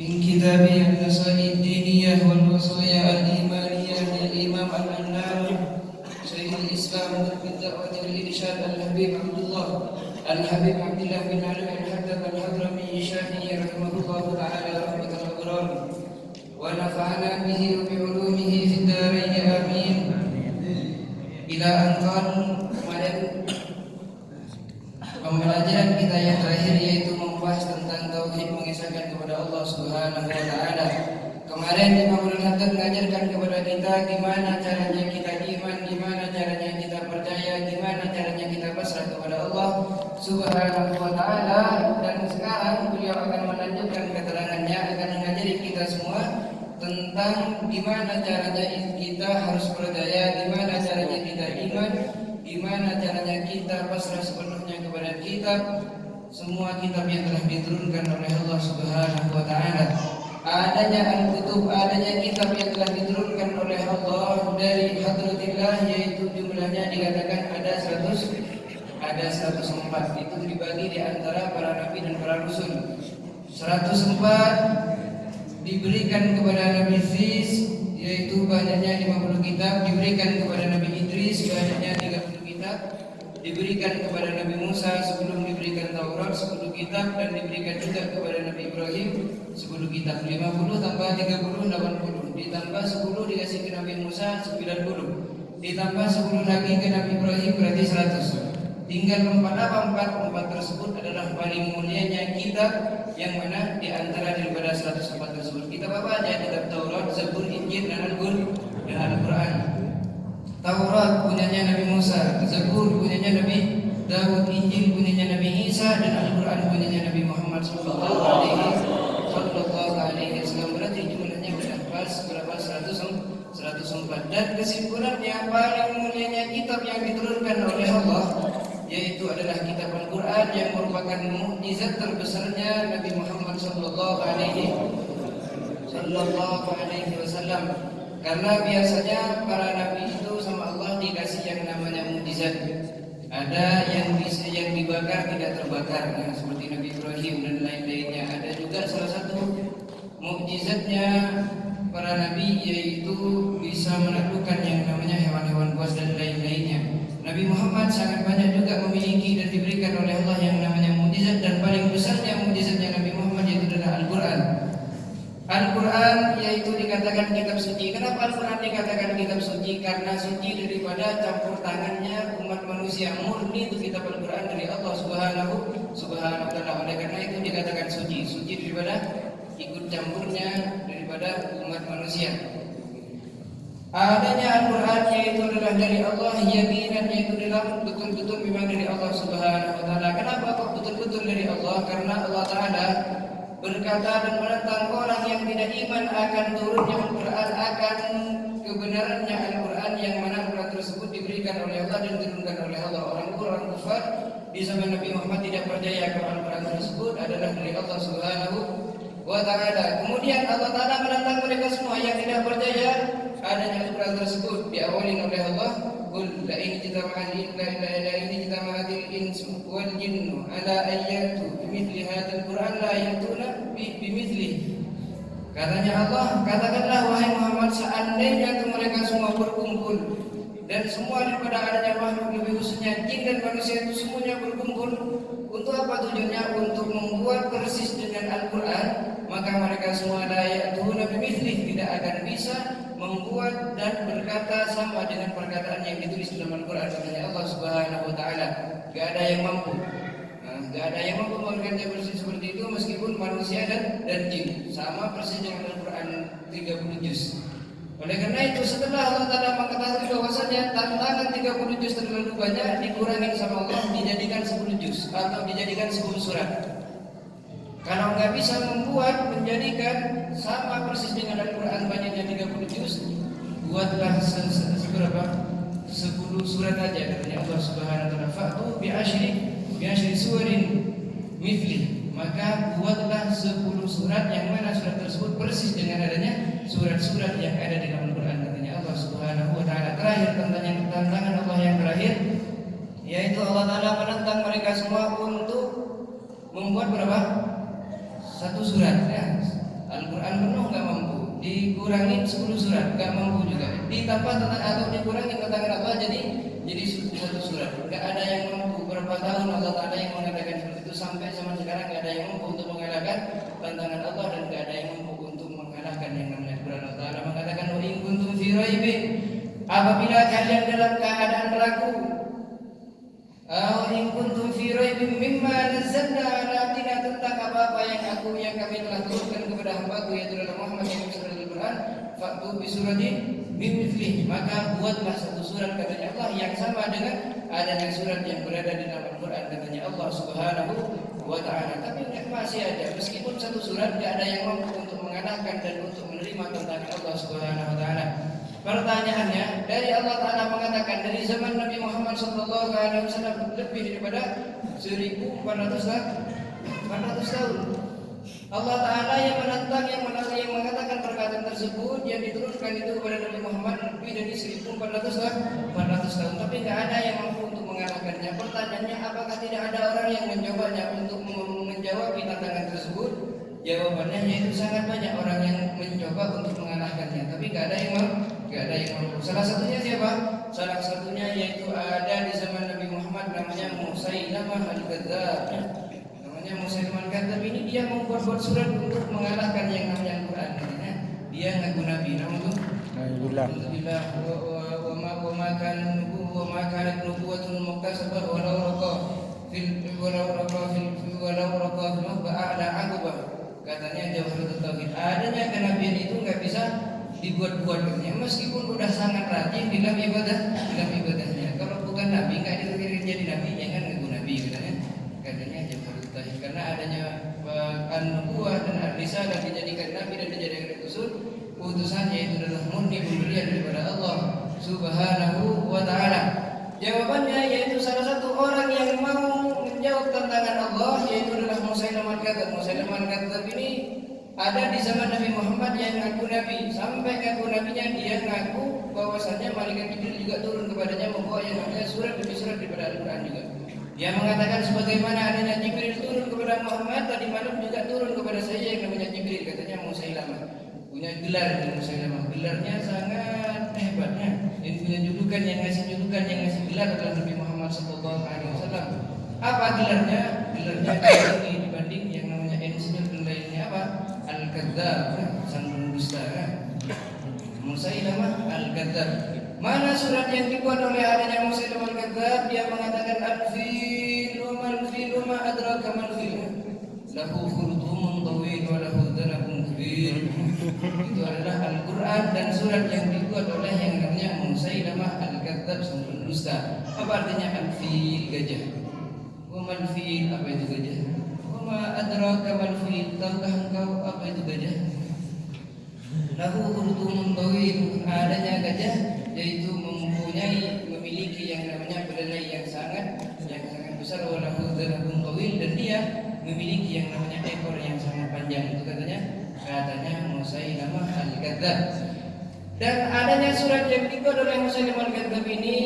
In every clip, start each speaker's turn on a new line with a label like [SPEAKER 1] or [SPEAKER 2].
[SPEAKER 1] من كتاب النصائح الدينية والوصايا الإيمانية للإمام العلامة شيخ الإسلام بالدعوة والإرشاد الحبيب عبد الله بن علي الحدث الحضرمي الشافعي رحمه الله تعالى رحمة الأبرار ونفعنا به وبعلومه في الدارين آمين. Ila angkon kemarin pembelajaran kita yang terakhir yaitu membahas tentang tauhid, mengisahkan kepada Allah Subhanahu wa taala. Kemarin Imam Al-Haddad mengajarkan kepada kita gimana caranya kita iman, gimana caranya kita percaya, gimana caranya kita pasrah kepada Allah Subhanahu wa taala, dan sekarang beliau akan melanjutkan keterangannya, akan mengajari kita semua tentang gimana caranya kita harus percaya, gimana caranya kita iman, gimana caranya kita pasrah sepenuhnya kepada kitab, semua kitab yang telah diturunkan oleh Allah Subhanahu wa taala. Adanya al-kutub, adanya kitab yang telah diturunkan oleh Allah dari hadratillah, yaitu jumlahnya dikatakan ada 104. Itu dibagi di antara para nabi dan para rasul. 104 diberikan kepada Nabi Sis, yaitu banyaknya 50 kitab, diberikan kepada Nabi Idris banyaknya 30 kitab, diberikan kepada Nabi Musa sebelum diberikan Taurat 10 kitab, dan diberikan juga kepada Nabi Ibrahim 10 kitab. 50 tambah 30 80, ditambah 10 dikasih ke Nabi Musa 90, ditambah 10 lagi ke Nabi Ibrahim berarti 100. Tinggal 4 tersebut adalah paling mulianya kitab, yang mana di antara daripada 104 tersebut. Kitab apa aja? Kitab Taurat, Zabur, Injil, dan Al-Quran. Taurat punyanya Nabi Musa, Zabur punyanya Nabi Daud, Injil punyanya Nabi Isa, dan Al-Quran punyanya Nabi Muhammad sallallahu alaihi wasallam. Berarti jumlahnya berapa? 104. Dan kesimpulannya, paling mulianya kitab yang diturunkan oleh Allah yaitu adalah kitab Al-Quran, yang merupakan mukjizat terbesarnya Nabi Muhammad sallallahu alaihi wasallam. Karena biasanya para nabi itu sama Allah dikasih yang namanya mukjizat. Ada yang dibakar tidak terbakar, seperti Nabi Ibrahim dan lain-lainnya. Ada juga salah satu mukjizatnya para nabi yaitu bisa menaklukkan yang namanya hewan-hewan buas dan lain-lainnya. Nabi Muhammad sangat banyak juga memiliki dan diberikan oleh Allah yang namanya mukjizat, dan paling besarnya mukjizatnya Nabi Muhammad yaitu adalah Al-Quran. Al-Quran yaitu dikatakan kitab suci. Kenapa Al-Quran dikatakan kitab suci? Karena suci daripada campur tangannya umat manusia. Murni itu kitab Al-Quran dari Allah Subhanahu wa taala. Oleh karena itu dikatakan suci. Suci daripada ikut campurnya daripada umat manusia. Adanya Al-Quran yaitu adalah dari Allah, yakinan yaitu adalah betul-betul memang dari Allah Subhanahu wa taala. Kenapa kok betul-betul dari Allah? Karena Allah taala berkata dan menentang orang yang tidak iman akan turunnya Al-Quran, akan kebenarannya Al-Quran, yang mana Al-Quran tersebut diberikan oleh Allah dan diturunkan oleh Allah. Orang kafir di zaman Nabi Muhammad tidak percaya kalau Al-Quran tersebut adalah dari Allah Subhanahu wa taala. Kemudian Allah taala menentang mereka semua yang tidak percaya adanya Al-Quran tersebut, diawali oleh Allah, qul la in jitama'atil insu wal jinnu ala ayyatu bimithli hadzal Qur'an la yatuna bimithlihi. Katanya Allah, katakanlah wahai Muhammad, seandainya itu mereka semua berkumpul, dan semua daripada adanya makhluk, lebih khususnya jin dan manusia itu semuanya berkumpul, untuk apa tujuannya? Untuk membuat persis dengan Al-Quran, maka mereka semua la yatuna bimithlihi, tidak akan bisa membuat dan berkata sama dengan perkataan yang ditulis dalam Al-Quran. Katanya Allah Subhanahu wa taala, enggak ada yang mampu. Enggak ada yang mampu memberikan persis seperti itu, meskipun manusia dan jin. Sama persis dengan Al-Quran 30 juz. Oleh karena itu, setelah Allah taala mengetahui bahwasanya tantangan 30 juz terlalu banyak, dikurangin sama Allah, dijadikan 10 juz atau dijadikan 10 surat. Kalau nggak bisa membuat menjadikan sama persis dengan Al-Quran banyaknya 30 juz, buatlah seberapa? 10 surat aja, katanya Allah Subhanahu wa taala. Fa'tu bi'ashri suwarin mithli. Maka buatlah 10 surat yang mana surat tersebut persis dengan adanya surat-surat yang ada di dalam Al-Quran, katanya Allah Subhanahu wa taala. Terakhir, tantangan Allah yang terakhir yaitu Allah taala menantang mereka semua untuk membuat berapa? Satu surat, ya. Al-Quran penuh nggak mampu, dikurangin 10 surat nggak mampu juga, ditambah atau dikurangin tantangan Allah jadi satu surat, nggak ada yang mampu. Berapa tahun Allah Taala yang mengatakan seperti itu, sampai zaman sekarang nggak ada yang mampu untuk mengalahkan tantangan Allah, dan nggak ada yang mampu untuk mengalahkan yang namanya Al-Quran. Allah Taala mengatakan, wa in kuntum fi raibin, apabila kalian dalam keadaan ragu, in kuntum fi raibin mimma nazzalna ala abdina, tentang apa-apa yang kami telah turunkan kepada hamba-Ku yaitu dalam Muhammad yang surat Al-Quran, fa'tu bi suratin min mithlihi, maka buatlah satu surat, katanya Allah, yang sama dengan adanya surat yang berada di dalam Al-Quran, katanya Allah Subhanahu wa taala. Tapi masih ada, meskipun satu surat tidak ada yang mampu untuk mengalahkan dan untuk menerima tantangan Allah Subhanahu wa taala. Pertanyaannya, dari Allah Taala mengatakan dari zaman Nabi Muhammad SAW lebih daripada 1400 tahun. Allah Taala yang menantang, yang mengatakan perkataan tersebut yang diturunkan itu kepada Nabi Muhammad lebih dari 1400 tahun, tapi tidak ada yang mampu untuk mengalahkannya. Pertanyaannya, apakah tidak ada orang yang mencobanya untuk menjawab tantangan tersebut? Jawabannya yaitu sangat banyak orang yang mencoba untuk mengalahkannya, tapi tidak ada yang mampu. Salah satunya siapa? Salah satunya yaitu ada di zaman Nabi Muhammad, namanya Musailamah al-Kadzdzab. Namanya Musailamah al-Kadzdzab ini dia membuat surat untuk mengalahkan yang namanya Al-Quran. Dia ngaku nabi, namanya Alhamdulillah wa ma kanat nubuwwatul muktasabah walau raqa fil ba'ala aqbah. Katanya Jawharatul Tauhid, adanya kenabian itu nggak bisa dibuat-buat, katanya, meskipun udah sangat rajin dalam ibadahnya. Kalau bukan nabi, nggak ditakdirkan jadi nabi, jangan ngaku nabi, katanya Jawharatul Tauhid. Karena adanya an-nubuwah dan ar-risalah dijadikan nabi dan dijadikan utusan, yaitu adalah murni pemberian daripada Allah Subhanahu wa taala. Jawabannya yaitu salah satu orang yang mau menjawab tantangan Allah, yaitu adalah Musailamah al-Kadzdzab. Musailamah al-Kadzdzab ini ada di zaman Nabi Muhammad yang ngaku nabi. Sampai ngaku nabinya dia ngaku bahwasannya malaikat Jibril juga turun kepadanya membawa yang namanya surat demi surat daripada Al-Quran juga. Dia mengatakan, sebagaimana adanya Jibril turun kepada Muhammad, tadi malam juga turun kepada saya yang namanya Jibril, katanya Musailamah. Punya gelar Musailamah, gelarnya sangat hebatnya. Dia punya julukan yang ngasih gelar adalah Nabi Muhammad SAW. Apa gelarnya? Gelarnya tinggi dibanding yang namanya insinyur dan lainnya. Apa? Al-Kadzdzab, sang pendusta. Musailamah al-Kadzdzab. Mana surat yang dibuat oleh adanya Musailamah al-Kadzdzab? Dia mengatakan, al-fil wa mal-fil wa ma adraka mal-fil, lahu khurtumun tawil wa lahu dhanabun kabir. Itu adalah Al-Quran dan surat yang dibuat oleh yang namanya Musailamah al-Kadzdzab, sang pendusta. Apa artinya al-fil? Gajah. Wa mal-fil, apa itu gajah? Wa ma adraka mal-fil, tahukah engkau apa itu gajah? Lahu khurtumun tawil, adanya gajah yaitu memiliki yang namanya belalai yang sangat besar, wa lahu dhanabun tawil, dan dia memiliki yang namanya ekor yang sangat panjang. Itu katanya Musailamah al-Kadzdzab. Dan adanya surat yang dibuat oleh Musailamah al-Kadzdzab ini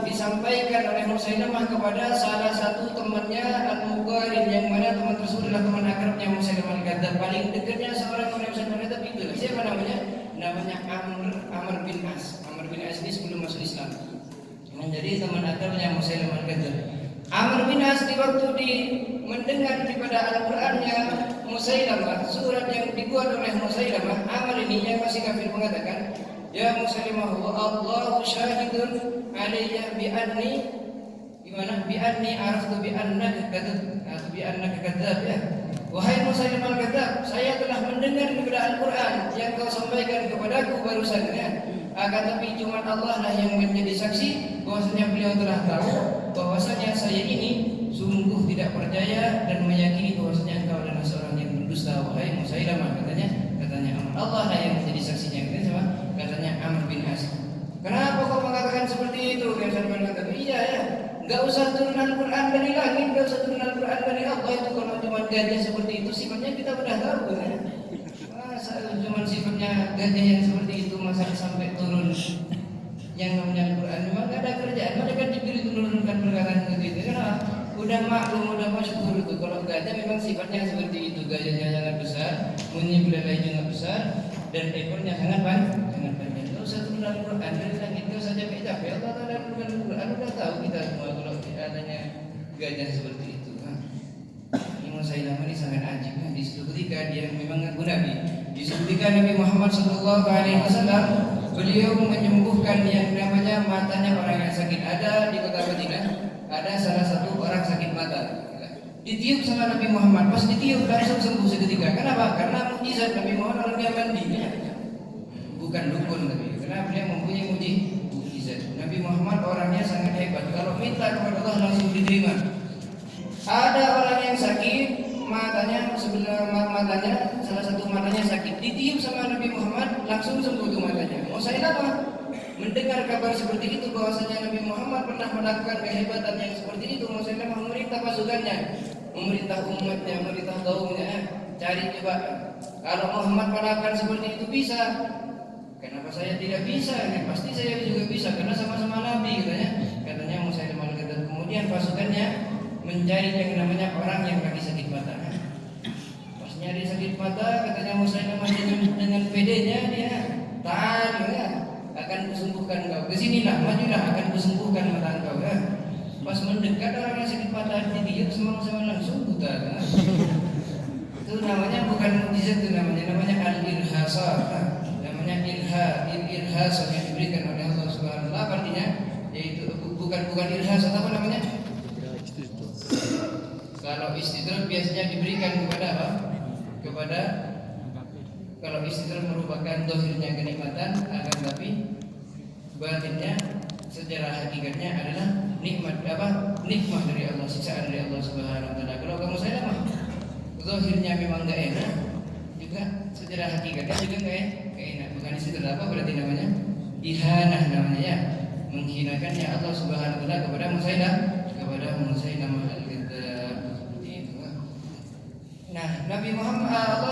[SPEAKER 1] disampaikan oleh Musailamah kepada salah satu temannya Al-Muqarin, yang mana teman tersebut adalah teman akrabnya Musailamah al-Kadzdzab. Paling dekatnya seorang oleh Musailamah al-Kadzdzab itu siapa namanya? Namanya Amr bin As. Amr bin As ini sebelum masuk Islam menjadi teman akrabnya Musailamah al-Kadzdzab. Amr bin As di waktu mendengar daripada Al-Qurannya Musailamah, surat yang dibuat oleh Musailamah, Amr ini yang masih kafir mengatakan, ya Musailamah, wa Allahu syahidun alayya bi'anni araftu bi'annaka kadzdzab, ya. Wahai Musailamah al-Kadzdzab, saya telah mendengar daripada Al-Quran yang kau sampaikan kepadaku barusan, ya. Akan tapi cuma Allah lah yang menjadi saksi bahwasanya beliau telah tahu bahwasanya saya ini sungguh tidak percaya dan meyakini bahwasanya engkau adalah seorang yang berdusta, wahai Musailamah, katanya Amr. Allah lah yang menjadi saksinya, katanya Amr bin As. Kenapa kau mengatakan seperti itu? Yang saya mengatakan, iya ya, enggak usah turun Al-Quran dari langit, enggak usah turun Al-Quran dari Allah. Itu kalau cuma gajah seperti itu sifatnya kita sudah tahu, kan? Masa cuma sifatnya gajah yang seperti itu, masa sampai turun yang namanya Al-Quran? Memang enggak ada kerjaan. Mereka diberi menurunkan perkataan seperti itu. Kenapa? Udah maklum, udah masyhur itu. Kalau gajah memang sifatnya seperti itu, gajahnya sangat besar. mulutnya belalai juga besar, dan ekornya sangat panjang. Kalau satu dalam Quran dari langit itu saja capek. Allah Taala dalam Quran udah tahu kita semua kalau adanya gajah seperti itu. Imam Sayyidina ini sangat ajib. Di situ ketika dia memang ngaku Nabi, di situ ketika Nabi Muhammad SAW beliau menyembuhkan yang namanya matanya orang yang sakit. Ada di kota Madinah, ada salah satu orang sakit mata. Ditiup sama Nabi Muhammad, pas ditiup langsung sembuh seketika. Kenapa? Karena mukjizat Nabi Muhammad orang dia mandi. Bukan dukun tapi karena beliau mempunyai mukjizat. Nabi Muhammad orangnya sangat hebat. Kalau minta kepada Allah langsung diterima. Ada orang yang sakit, matanya sebelah matanya salah satu matanya sakit. Ditiup sama Nabi Muhammad langsung sembuh tuh matanya. Mau saya apa? Mendengar kabar seperti itu bahwasanya Nabi Muhammad pernah melakukan kehebatan yang seperti itu, mau saya memerintah pasukannya, memerintah umatnya, memerintah kaumnya, cari coba. Kalau Muhammad melakukan seperti itu bisa, kenapa saya tidak bisa? Pasti saya juga bisa karena sama-sama Nabi katanya. Katanya Musailamah al-Kadzdzab. Kemudian pasukannya mencari yang namanya orang yang lagi sakit mata. Pas nyari sakit mata, katanya Musailamah dengan pedenya dia tahan ya, akan kusembuhkan kau. Kesinilah, majulah, akan kusembuhkan mata kau ya. Pas mendekat orang yang sakit mata ditiup sama-sama langsung buta. Ya. Itu namanya bukan mukjizat, itu namanya al-irhasah. Namanya irhasah yang diberikan oleh Allah Subhanahu wa taala. Artinya yaitu bukan irhasah, apa namanya? Kalau istidrak biasanya diberikan kepada apa? Kalau istidrak merupakan dohirnya kenikmatan, akan tapi batinnya secara hakikatnya adalah nikmat nikmat dari Allah, siksaan dari Allah Subhanahu wa taala. Kalau kamu saya mah dohirnya memang enggak enak, juga secara hakikatnya juga enggak enak. Bukan istidrak apa berarti namanya? Ihanah namanya ya. Menghinakannya Allah Subhanahu wa taala kepada Musailamah al-Kadzdzab. Nah, Nabi Muhammad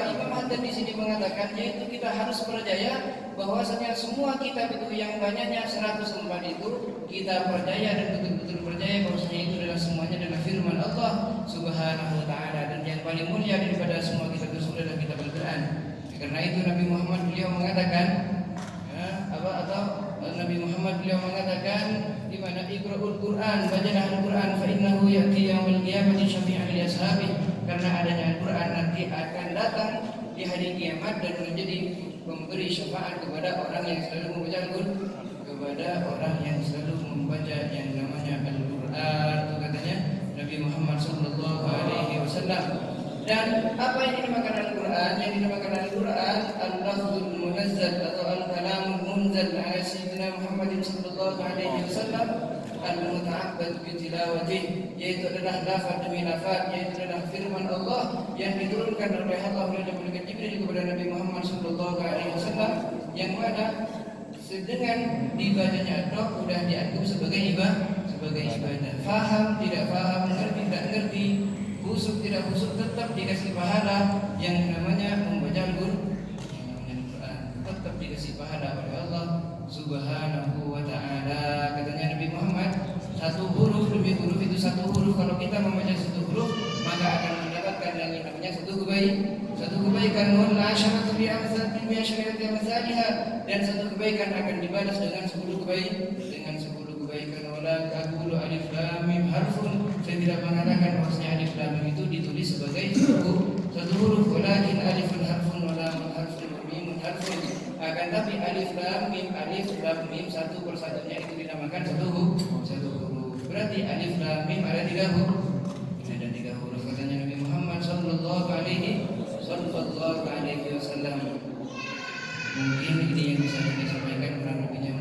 [SPEAKER 1] Imam Haddad di sini mengatakan yaitu kita harus percaya bahwasanya semua kitab itu yang banyaknya 104 itu kita percaya dan betul-betul percaya bahwasanya itu adalah semuanya adalah firman Allah Subhanahu wa taala, dan yang paling mulia daripada semua kitab itu adalah kitab Al-Qur'an. Karena itu Nabi Muhammad beliau mengatakan Nabi Muhammad beliau mengatakan di mana Iqra'ul Qur'an, bacalah Al-Qur'an fa innahu ya'ti yaumil qiyamati syafi'an li ashabi, karena adanya Al-Qur'an nanti akan datang di hari kiamat dan menjadi memberi syafaat kepada orang yang selalu membaca Al-Qur'an, kepada orang yang selalu membaca yang namanya Al-Qur'an. Itu katanya Nabi Muhammad sallallahu alaihi wasallam. Dan apa yang dinamakan Al-Qur'an? Yang dinamakan Al-Qur'an al-lafzul munazzal atau al-kalamul munzal ala sayyidina Muhammad sallallahu alaihi wasallam al-muta'abbad bi tilawatih, yaitu adalah lafaz demi lafaz, yaitu adalah firman Allah yang diturunkan oleh Allah melalui malaikat Jibril kepada Nabi Muhammad sallallahu alaihi wasallam, yang mana dengan dibacanya atau sudah dianggap sebagai ibadah. Faham tidak faham, ngerti tidak ngerti, busuk tidak busuk, tetap dikasih pahala yang namanya membaca Al-Qur'an, tetap dikasih pahala oleh Allah Subhanahu wa taala. Katanya Nabi Muhammad, satu huruf demi huruf itu satu huruf, kalau kita membaca satu huruf maka akan mendapatkan yang namanya satu kebaikan. Wal asyaratu bi amsalati amsalha, dan satu kebaikan akan dibalas dengan 10 kebaikan. Wala aqulu alif lam mim harfun, saya tidak mengatakan bahwasanya alif lam mim itu ditulis sebagai satu huruf, walakin alifun harfun wa lamun harfun wa mimun harfun, akan tapi alif lam mim satu persatunya itu dinamakan satu huruf. Berarti alif lam mim ada 3 huruf. Ada 3 huruf katanya Nabi Muhammad sallallahu alaihi wasallam. Mungkin ini yang bisa saya sampaikan, kurang lebihnya